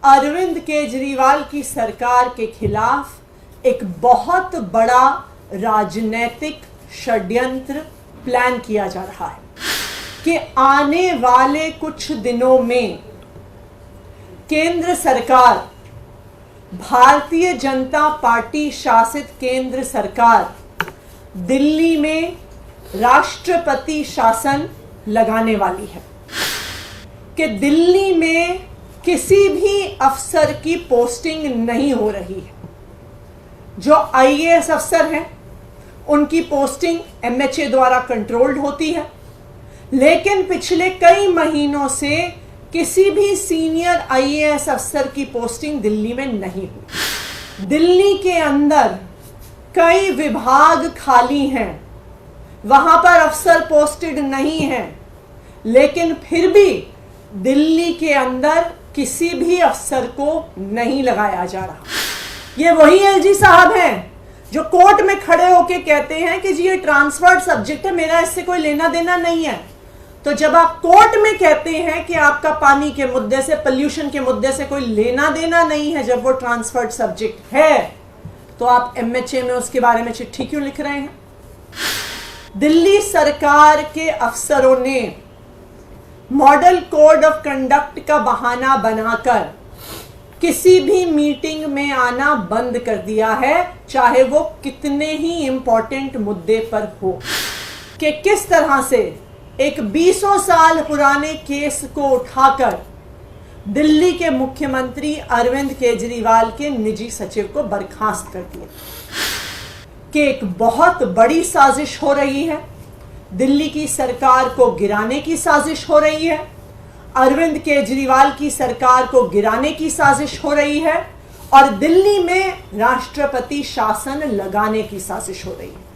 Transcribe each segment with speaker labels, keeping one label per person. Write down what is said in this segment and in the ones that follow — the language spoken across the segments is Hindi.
Speaker 1: अरविंद केजरीवाल की सरकार के खिलाफ एक बहुत बड़ा राजनीतिक षड्यंत्र प्लान किया जा रहा है कि आने वाले कुछ दिनों में केंद्र सरकार, भारतीय जनता पार्टी शासित केंद्र सरकार दिल्ली में राष्ट्रपति शासन लगाने वाली है कि दिल्ली में किसी भी अफसर की पोस्टिंग नहीं हो रही है। जो आईएएस अफसर हैं उनकी पोस्टिंग एमएचए द्वारा कंट्रोल्ड होती है, लेकिन पिछले कई महीनों से किसी भी सीनियर आईएएस अफसर की पोस्टिंग दिल्ली में नहीं हुई। दिल्ली के अंदर कई विभाग खाली हैं, वहां पर अफसर पोस्टेड नहीं हैं, लेकिन फिर भी दिल्ली के अंदर किसी भी अफसर को नहीं लगाया जा रहा। ये वही एलजी साहब हैं जो कोर्ट में खड़े होके कहते हैं कि जी ये ट्रांसफर्ड सब्जेक्ट है, मेरा इससे कोई लेना देना नहीं है। तो जब आप कोर्ट में कहते हैं कि आपका पानी के मुद्दे से, पोल्यूशन के मुद्दे से कोई लेना देना नहीं है, जब वो ट्रांसफर्ड सब्जेक्ट है, तो आप एमएचए में उसके बारे में चिट्ठी क्यों लिख रहे हैं? दिल्ली सरकार के अफसरों ने मॉडल कोड ऑफ कंडक्ट का बहाना बनाकर किसी भी मीटिंग में आना बंद कर दिया है, चाहे वो कितने ही इंपॉर्टेंट मुद्दे पर हो। कि किस तरह से एक 20 साल पुराने केस को उठाकर दिल्ली के मुख्यमंत्री अरविंद केजरीवाल के निजी सचिव को बर्खास्त कर दिया। कि एक बहुत बड़ी साजिश हो रही है, दिल्ली की सरकार को गिराने की साजिश हो रही है, अरविंद केजरीवाल की सरकार को गिराने की साजिश हो रही है और दिल्ली में राष्ट्रपति शासन लगाने की साजिश हो रही है।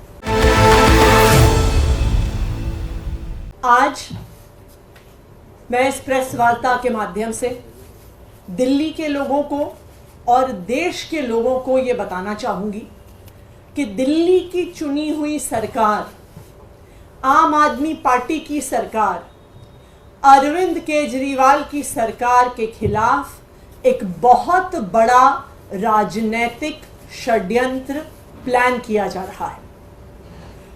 Speaker 1: आज मैं इस प्रेस वार्ता के माध्यम से दिल्ली के लोगों को और देश के लोगों को यह बताना चाहूंगी कि दिल्ली की चुनी हुई सरकार, आम आदमी पार्टी की सरकार, अरविंद केजरीवाल की सरकार के खिलाफ एक बहुत बड़ा राजनीतिक षड्यंत्र प्लान किया जा रहा है।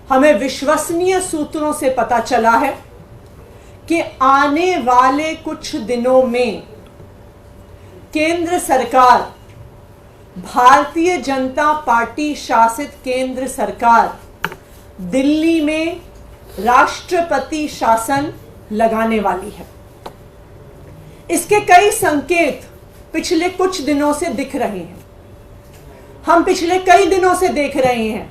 Speaker 1: हमें विश्वसनीय सूत्रों से पता चला है कि आने वाले कुछ दिनों में केंद्र सरकार, भारतीय जनता पार्टी शासित केंद्र सरकार दिल्ली में राष्ट्रपति शासन लगाने वाली है। इसके कई संकेत पिछले कुछ दिनों से दिख रहे हैं। हम पिछले कई दिनों से देख रहे हैं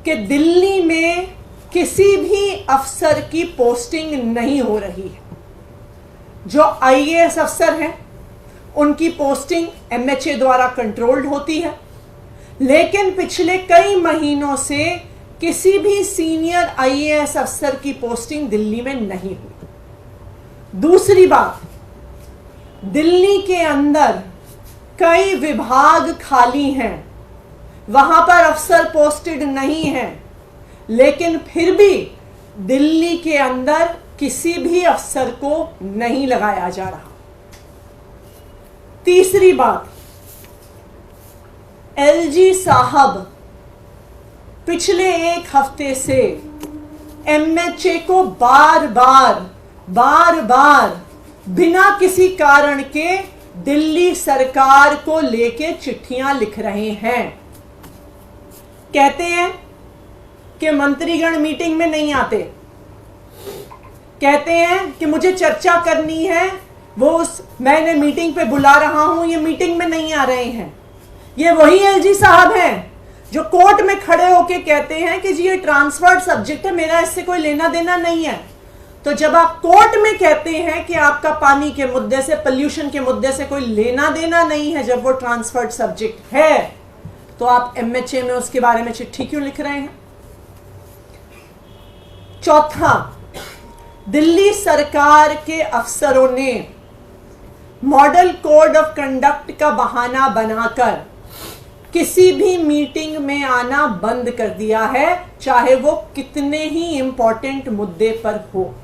Speaker 1: कि दिल्ली में किसी भी अफसर की पोस्टिंग नहीं हो रही है। जो आईएएस अफसर हैं उनकी पोस्टिंग एमएचए द्वारा कंट्रोल्ड होती है, लेकिन पिछले कई महीनों से किसी भी सीनियर आईएएस अफसर की पोस्टिंग दिल्ली में नहीं हुई। दूसरी बात, दिल्ली के अंदर कई विभाग खाली हैं, वहां पर अफसर पोस्टेड नहीं हैं, लेकिन फिर भी दिल्ली के अंदर किसी भी अफसर को नहीं लगाया जा रहा। तीसरी बात, एलजी साहब पिछले एक हफ्ते से एमएचए को बार बार बिना किसी कारण के दिल्ली सरकार को लेके चिट्ठियां लिख रहे हैं। कहते हैं कि मंत्रीगण मीटिंग में नहीं आते, कहते हैं कि मुझे चर्चा करनी है, मैंने मीटिंग पे बुला रहा हूं, ये मीटिंग में नहीं आ रहे हैं। ये वही एलजी साहब हैं जो कोर्ट में खड़े होके कहते हैं कि जी ये ट्रांसफर्ड सब्जेक्ट है, मेरा इससे कोई लेना देना नहीं है। तो जब आप कोर्ट में कहते हैं कि आपका पानी के मुद्दे से, पोल्यूशन के मुद्दे से कोई लेना देना नहीं है, जब वो ट्रांसफर्ड सब्जेक्ट है, तो आप एमएचए में उसके बारे में चिट्ठी क्यों लिख रहे हैं? चौथा, दिल्ली सरकार के अफसरों ने मॉडल कोड ऑफ कंडक्ट का बहाना बनाकर किसी भी मीटिंग में आना बंद कर दिया है, चाहे वो कितने ही इंपॉर्टेंट मुद्दे पर हो।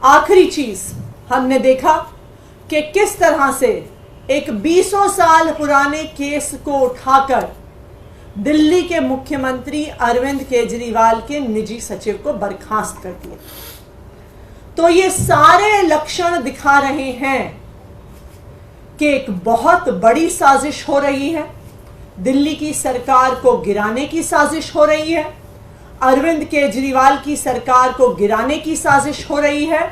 Speaker 1: आखिरी चीज हमने देखा कि किस तरह से एक 20 साल पुराने केस को उठाकर दिल्ली के मुख्यमंत्री अरविंद केजरीवाल के निजी सचिव को बर्खास्त कर दिया। तो ये सारे लक्षण दिखा रहे हैं कि एक बहुत बड़ी साजिश हो रही है, दिल्ली की सरकार को गिराने की साजिश हो रही है, अरविंद केजरीवाल की सरकार को गिराने की साजिश हो रही है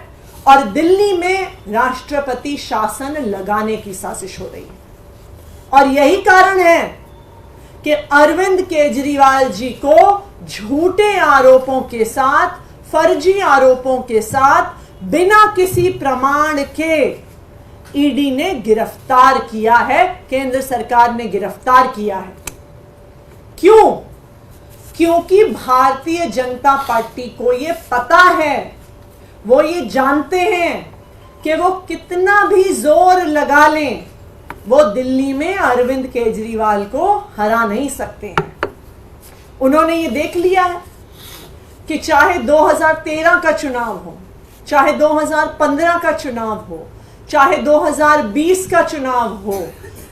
Speaker 1: और दिल्ली में राष्ट्रपति शासन लगाने की साजिश हो रही है। और यही कारण है कि अरविंद केजरीवाल जी को झूठे आरोपों के साथ, फर्जी आरोपों के साथ, बिना किसी प्रमाण के ईडी ने गिरफ्तार किया है, केंद्र सरकार ने गिरफ्तार किया है। क्यों? क्योंकि भारतीय जनता पार्टी को यह पता है, वो ये जानते हैं कि वो कितना भी जोर लगा लें, वो दिल्ली में अरविंद केजरीवाल को हरा नहीं सकते हैं। उन्होंने ये देख लिया है कि चाहे 2013 का चुनाव हो, चाहे 2015 का चुनाव हो, चाहे 2020 का चुनाव हो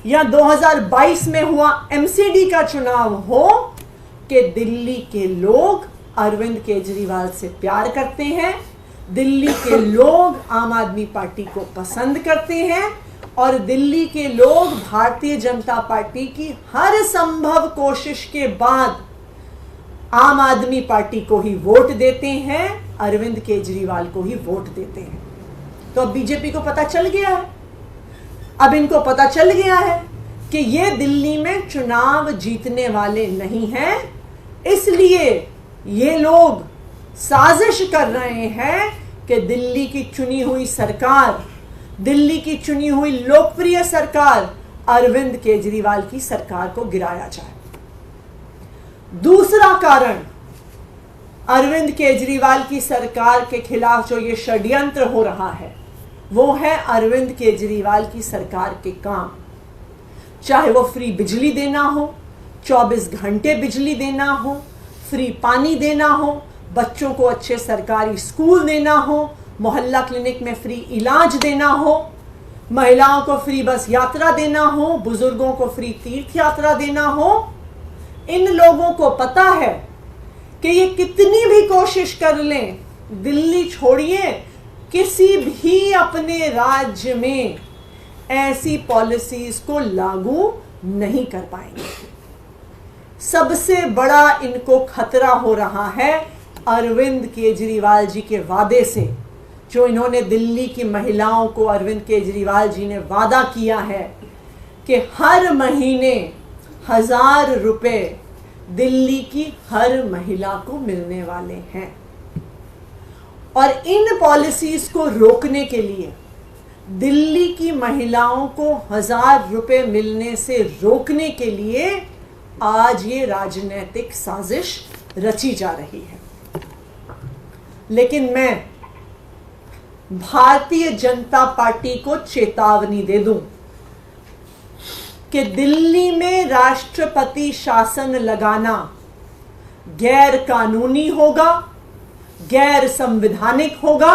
Speaker 1: या 2022 में हुआ एमसीडी का चुनाव हो, कि दिल्ली के लोग अरविंद केजरीवाल से प्यार करते हैं, दिल्ली के लोग आम आदमी पार्टी को पसंद करते हैं और दिल्ली के लोग भारतीय जनता पार्टी की हर संभव कोशिश के बाद आम आदमी पार्टी को ही वोट देते हैं, अरविंद केजरीवाल को ही वोट देते हैं। तो अब बीजेपी को पता चल गया है, अब इनको पता चल गया है कि ये दिल्ली में चुनाव जीतने वाले नहीं हैं, इसलिए ये लोग साजिश कर रहे हैं कि दिल्ली की चुनी हुई सरकार, दिल्ली की चुनी हुई लोकप्रिय सरकार अरविंद केजरीवाल की सरकार को गिराया जाए। दूसरा कारण, अरविंद केजरीवाल की सरकार के खिलाफ जो ये षड्यंत्र हो रहा है, वो है अरविंद केजरीवाल की सरकार के काम। चाहे वो फ्री बिजली देना हो, 24 घंटे बिजली देना हो, फ्री पानी देना हो, बच्चों को अच्छे सरकारी स्कूल देना हो, मोहल्ला क्लिनिक में फ्री इलाज देना हो, महिलाओं को फ्री बस यात्रा देना हो, बुजुर्गों को फ्री तीर्थ यात्रा देना हो। इन लोगों को पता है कि ये कितनी भी कोशिश कर लें, दिल्ली छोड़िए, किसी भी अपने राज्य में ऐसी पॉलिसीज को लागू नहीं कर पाएंगे। सबसे बड़ा इनको खतरा हो रहा है अरविंद केजरीवाल जी के वादे से, जो इन्होंने दिल्ली की महिलाओं को, अरविंद केजरीवाल जी ने वादा किया है कि हर महीने 1000 रुपए दिल्ली की हर महिला को मिलने वाले हैं। और इन पॉलिसीज को रोकने के लिए, दिल्ली की महिलाओं को 1000 रुपए मिलने से रोकने के लिए आज ये राजनीतिक साजिश रची जा रही है। लेकिन मैं भारतीय जनता पार्टी को चेतावनी दे दूं कि दिल्ली में राष्ट्रपति शासन लगाना गैर कानूनी होगा, गैर संवैधानिक होगा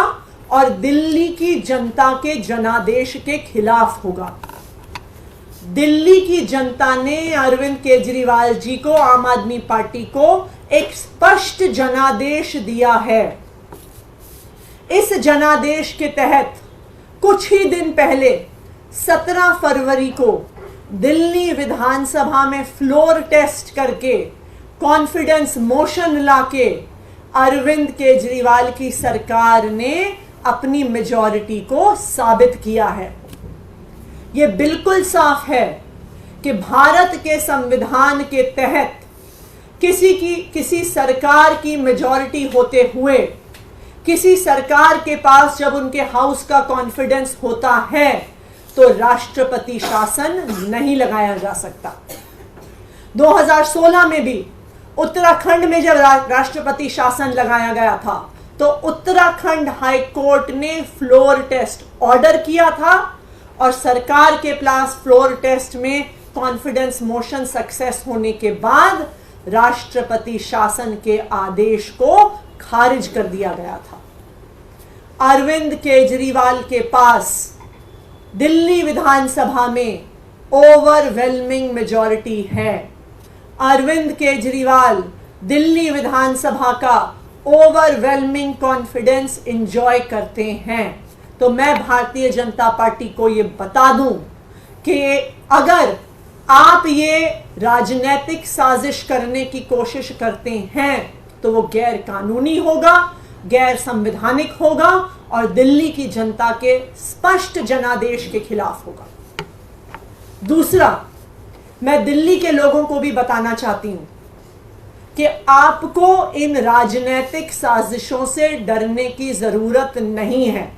Speaker 1: और दिल्ली की जनता के जनादेश के खिलाफ होगा। दिल्ली की जनता ने अरविंद केजरीवाल जी को, आम आदमी पार्टी को एक स्पष्ट जनादेश दिया है। इस जनादेश के तहत कुछ ही दिन पहले 17 फरवरी को दिल्ली विधानसभा में फ्लोर टेस्ट करके, कॉन्फिडेंस मोशन लाके अरविंद केजरीवाल की सरकार ने अपनी मेजॉरिटी को साबित किया है। यह बिल्कुल साफ है कि भारत के संविधान के तहत किसी सरकार की मेजॉरिटी होते हुए, किसी सरकार के पास जब उनके हाउस का कॉन्फिडेंस होता है तो राष्ट्रपति शासन नहीं लगाया जा सकता। 2016 में भी उत्तराखंड में जब राष्ट्रपति शासन लगाया गया था तो उत्तराखंड हाई कोर्ट ने फ्लोर टेस्ट ऑर्डर किया था और सरकार के पास फ्लोर टेस्ट में कॉन्फिडेंस मोशन सक्सेस होने के बाद राष्ट्रपति शासन के आदेश को खारिज कर दिया गया था। अरविंद केजरीवाल के पास दिल्ली विधानसभा में ओवरवेलमिंग मेजॉरिटी है। अरविंद केजरीवाल दिल्ली विधानसभा का ओवरवेलमिंग कॉन्फिडेंस एंजॉय करते हैं। तो मैं भारतीय जनता पार्टी को ये बता दूं कि अगर आप ये राजनीतिक साजिश करने की कोशिश करते हैं तो वो गैर कानूनी होगा, गैर संवैधानिक होगा और दिल्ली की जनता के स्पष्ट जनादेश के खिलाफ होगा। दूसरा, मैं दिल्ली के लोगों को भी बताना चाहती हूं कि आपको इन राजनीतिक साजिशों से डरने की जरूरत नहीं है।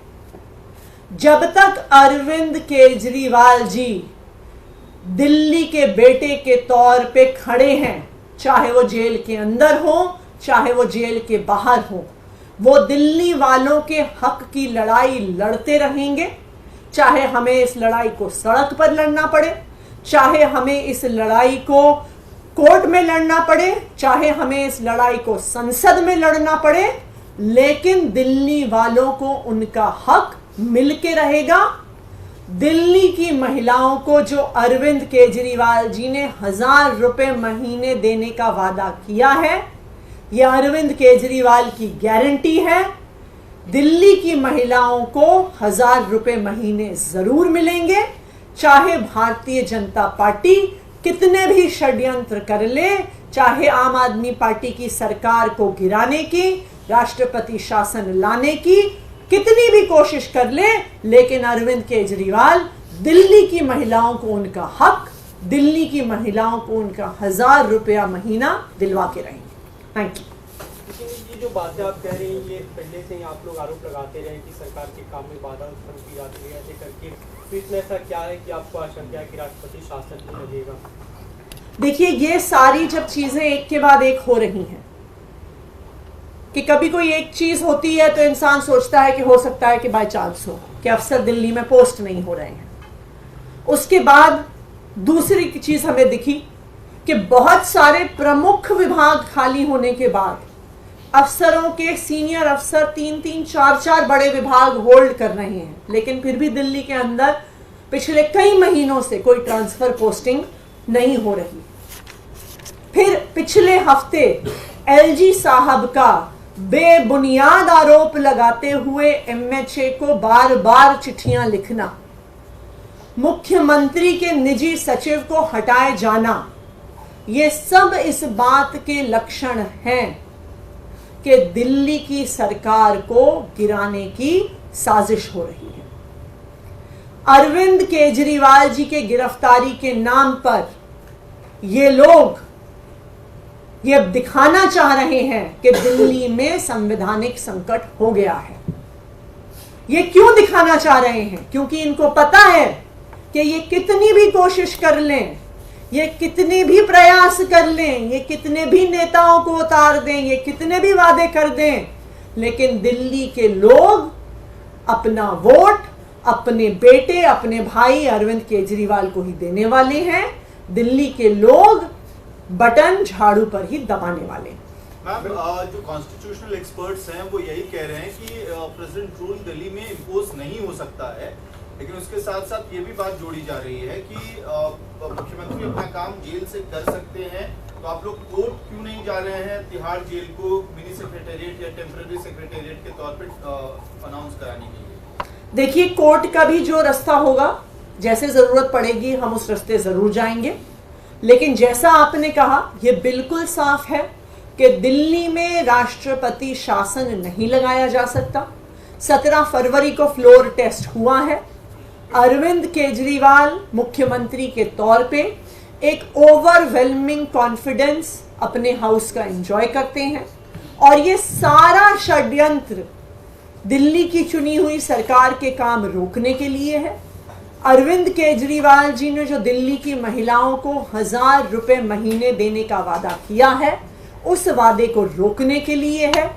Speaker 1: जब तक अरविंद केजरीवाल जी दिल्ली के बेटे के तौर पे खड़े हैं, चाहे वो जेल के अंदर हो चाहे वो जेल के बाहर हो, वो दिल्ली वालों के हक की लड़ाई लड़ते रहेंगे। चाहे हमें इस लड़ाई को सड़क पर लड़ना पड़े, चाहे हमें इस लड़ाई को कोर्ट में लड़ना पड़े, चाहे हमें इस लड़ाई को संसद में लड़ना पड़े, लेकिन दिल्ली वालों को उनका हक मिलके रहेगा। दिल्ली की महिलाओं को जो अरविंद केजरीवाल जी ने 1000 रुपए महीने देने का वादा किया है, यह अरविंद केजरीवाल की गारंटी है। दिल्ली की महिलाओं को 1000 रुपए महीने जरूर मिलेंगे, चाहे भारतीय जनता पार्टी कितने भी षड्यंत्र कर ले, चाहे आम आदमी पार्टी की सरकार को गिराने की, राष्ट्रपति शासन लाने की कितनी भी कोशिश कर ले, लेकिन अरविंद केजरीवाल दिल्ली की महिलाओं को उनका हक, दिल्ली की महिलाओं को उनका 1000 रुपया महीना दिलवा के रहेंगे। Thank you.
Speaker 2: ये जो बातें आप कह रहे हैं, ये पहले से ही आप लोग आरोप लगाते रहे कि सरकार के काम में बाधा उत्पन्न की जाती है ऐसे करके, तो इसमें ऐसा क्या है कि आपको आशंका है कि राष्ट्रपति शासन नहीं लगेगा?
Speaker 1: देखिए, ये सारी जब चीजें एक के बाद एक हो रही हैं कि कभी कोई एक चीज होती है तो इंसान सोचता है कि हो सकता है कि बाय चांस हो कि अफसर दिल्ली में पोस्ट नहीं हो रहे हैं। उसके बाद दूसरी चीज हमें दिखी कि बहुत सारे प्रमुख विभाग खाली होने के बाद अफसरों के सीनियर अफसर 3-3, 4-4 बड़े विभाग होल्ड कर रहे हैं, लेकिन फिर भी दिल्ली के अंदर पिछले कई महीनों से कोई ट्रांसफर पोस्टिंग नहीं हो रही। फिर पिछले हफ्ते एलजी साहब का बेबुनियाद आरोप लगाते हुए एमएचए को बार बार चिट्ठियां लिखना, मुख्यमंत्री के निजी सचिव को हटाए जाना, ये सब इस बात के लक्षण हैं कि दिल्ली की सरकार को गिराने की साजिश हो रही है। अरविंद केजरीवाल जी के गिरफ्तारी के नाम पर ये लोग ये दिखाना चाह रहे हैं कि दिल्ली में संवैधानिक संकट हो गया है। ये क्यों दिखाना चाह रहे हैं? क्योंकि इनको पता है कि ये कितनी भी कोशिश कर लें, ये कितने भी प्रयास कर लें, ये कितने भी नेताओं को उतार दें, ये कितने भी वादे कर दें, लेकिन दिल्ली के लोग अपना वोट अपने बेटे, अपने भाई अरविंद केजरीवाल को ही देने वाले हैं। दिल्ली के लोग बटन झाड़ू पर ही दबाने वाले हैं।
Speaker 3: मैम, जो कॉन्स्टिट्यूशनल एक्सपर्ट्स हैं वो यही कह रहे हैं कि प्रेसिडेंट रूल दिल्ली में इम्पोज नहीं हो सकता है, लेकिन उसके साथ साथ ये भी बात जोड़ी जा रही है कि मुख्यमंत्री अपना काम जेल से कर सकते हैं, तो आप लोग कोर्ट क्यों नहीं जा रहे हैं तिहाड़ जेल को मिनी सेक्रेटेरिएट या टेम्पररी सेक्रेटेरिएट के तौर पर अनाउंस कराने के लिए?
Speaker 1: देखिए, कोर्ट का भी जो रास्ता होगा, जैसे जरूरत पड़ेगी हम उस रास्ते जरूर जाएंगे, लेकिन जैसा आपने कहा ये बिल्कुल साफ है कि दिल्ली में राष्ट्रपति शासन नहीं लगाया जा सकता। 17 फरवरी को फ्लोर टेस्ट हुआ है। अरविंद केजरीवाल मुख्यमंत्री के तौर पे एक ओवरवेलमिंग कॉन्फिडेंस अपने हाउस का एंजॉय करते हैं और ये सारा षड्यंत्र दिल्ली की चुनी हुई सरकार के काम रोकने के लिए है। अरविंद केजरीवाल जी ने जो दिल्ली की महिलाओं को 1000 रुपए महीने देने का वादा किया है, उस वादे को रोकने के लिए है।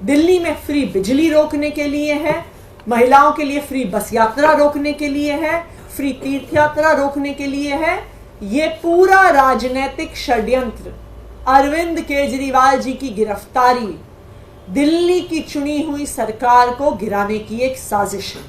Speaker 1: दिल्ली में फ्री बिजली रोकने के लिए है, महिलाओं के लिए फ्री बस यात्रा रोकने के लिए है, फ्री तीर्थ यात्रा रोकने के लिए है। ये पूरा राजनीतिक षड्यंत्र, अरविंद केजरीवाल जी की गिरफ्तारी दिल्ली की चुनी हुई सरकार को गिराने की एक साजिश है।